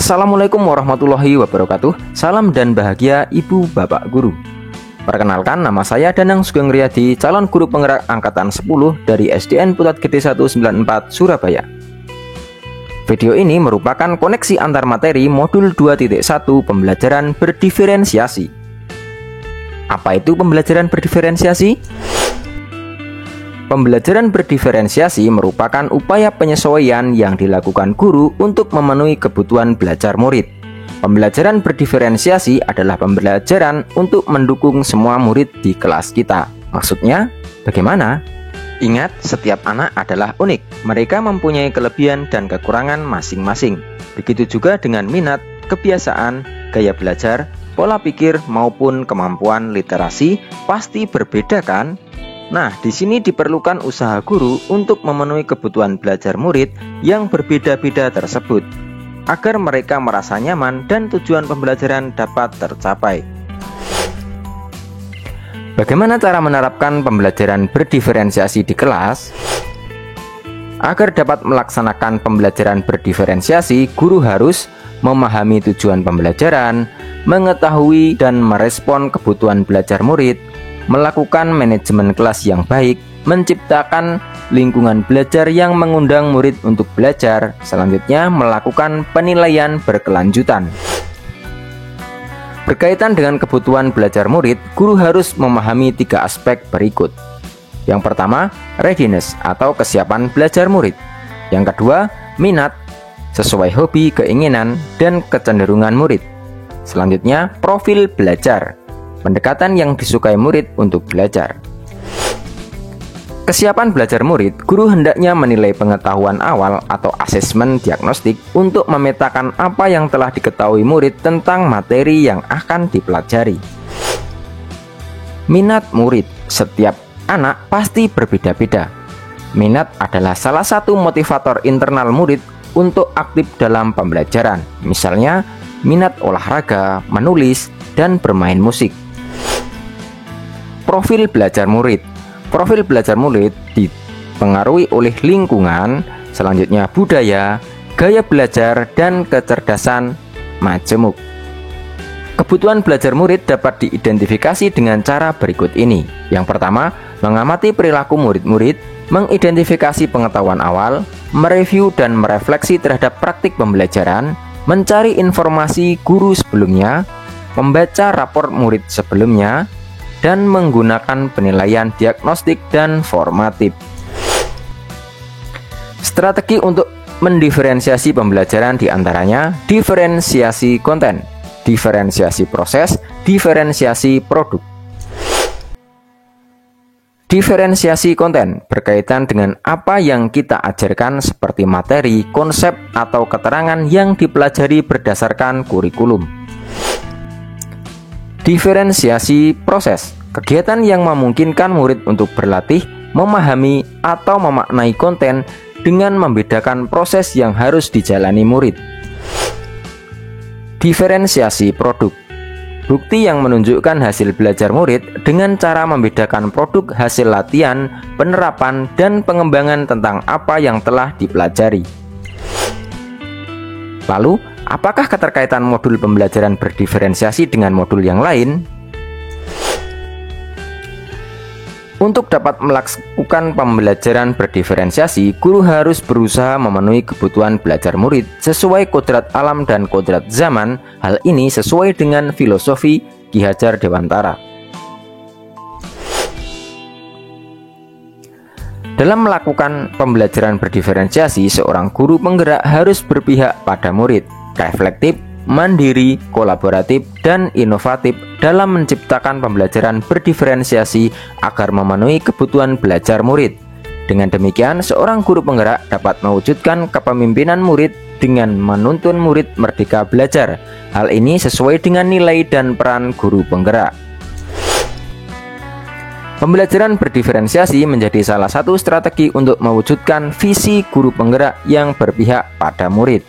Assalamualaikum warahmatullahi wabarakatuh. Salam dan bahagia Ibu Bapak Guru. Perkenalkan, nama saya Danang Sugeng Riyadi, calon guru penggerak angkatan 10 dari SDN Putat Gede 194 Surabaya. Video ini merupakan koneksi antar materi modul 2.1 pembelajaran berdiferensiasi. Apa itu pembelajaran berdiferensiasi? Pembelajaran berdiferensiasi merupakan upaya penyesuaian yang dilakukan guru untuk memenuhi kebutuhan belajar murid. Pembelajaran berdiferensiasi adalah pembelajaran untuk mendukung semua murid di kelas kita. Maksudnya, bagaimana? Ingat, setiap anak adalah unik. Mereka mempunyai kelebihan dan kekurangan masing-masing. Begitu juga dengan minat, kebiasaan, gaya belajar, pola pikir maupun kemampuan literasi pasti berbeda kan? Nah, di sini diperlukan usaha guru untuk memenuhi kebutuhan belajar murid yang berbeda-beda tersebut, agar mereka merasa nyaman dan tujuan pembelajaran dapat tercapai. Bagaimana cara menerapkan pembelajaran berdiferensiasi di kelas? Agar dapat melaksanakan pembelajaran berdiferensiasi, guru harus memahami tujuan pembelajaran, mengetahui dan merespon kebutuhan belajar murid, melakukan manajemen kelas yang baik, menciptakan lingkungan belajar yang mengundang murid untuk belajar, selanjutnya melakukan penilaian berkelanjutan. Berkaitan dengan kebutuhan belajar murid, guru harus memahami 3 aspek berikut. Yang pertama, readiness atau kesiapan belajar murid. Yang kedua, minat, sesuai hobi, keinginan, dan kecenderungan murid. Selanjutnya, profil belajar, pendekatan yang disukai murid untuk belajar. Kesiapan belajar murid, guru hendaknya menilai pengetahuan awal atau asesmen diagnostik untuk memetakan apa yang telah diketahui murid tentang materi yang akan dipelajari. Minat murid, setiap anak pasti berbeda-beda. Minat adalah salah satu motivator internal murid untuk aktif dalam pembelajaran. Misalnya, minat olahraga, menulis, dan bermain musik. Profil belajar murid. Profil belajar murid dipengaruhi oleh lingkungan, selanjutnya budaya, gaya belajar, dan kecerdasan majemuk. Kebutuhan belajar murid dapat diidentifikasi dengan cara berikut ini. Yang pertama, mengamati perilaku murid-murid, mengidentifikasi pengetahuan awal, mereview dan merefleksi terhadap praktik pembelajaran, mencari informasi guru sebelumnya, membaca rapor murid sebelumnya, dan menggunakan penilaian diagnostik dan formatif. Strategi untuk mendiferensiasi pembelajaran diantaranya diferensiasi konten, diferensiasi proses, diferensiasi produk. Diferensiasi konten berkaitan dengan apa yang kita ajarkan seperti materi, konsep, atau keterangan yang dipelajari berdasarkan kurikulum. Diferensiasi proses, kegiatan yang memungkinkan murid untuk berlatih, memahami, atau memaknai konten dengan membedakan proses yang harus dijalani murid. Diferensiasi produk, bukti yang menunjukkan hasil belajar murid dengan cara membedakan produk hasil latihan, penerapan, dan pengembangan tentang apa yang telah dipelajari. Lalu, apakah keterkaitan modul pembelajaran berdiferensiasi dengan modul yang lain? Untuk dapat melakukan pembelajaran berdiferensiasi, guru harus berusaha memenuhi kebutuhan belajar murid sesuai kodrat alam dan kodrat zaman. Hal ini sesuai dengan filosofi Ki Hajar Dewantara. Dalam melakukan pembelajaran berdiferensiasi, seorang guru penggerak harus berpihak pada murid, reflektif, mandiri, kolaboratif, dan inovatif dalam menciptakan pembelajaran berdiferensiasi agar memenuhi kebutuhan belajar murid. Dengan demikian, seorang guru penggerak dapat mewujudkan kepemimpinan murid dengan menuntun murid merdeka belajar. Hal ini sesuai dengan nilai dan peran guru penggerak. Pembelajaran berdiferensiasi menjadi salah satu strategi untuk mewujudkan visi guru penggerak yang berpihak pada murid.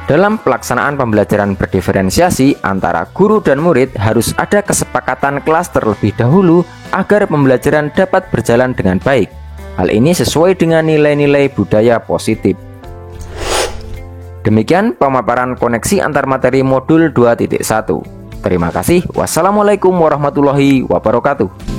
Dalam pelaksanaan pembelajaran berdiferensiasi antara guru dan murid harus ada kesepakatan kelas terlebih dahulu agar pembelajaran dapat berjalan dengan baik. Hal ini sesuai dengan nilai-nilai budaya positif. Demikian pemaparan koneksi antar materi modul 2.1. Terima kasih. Wassalamualaikum warahmatullahi wabarakatuh.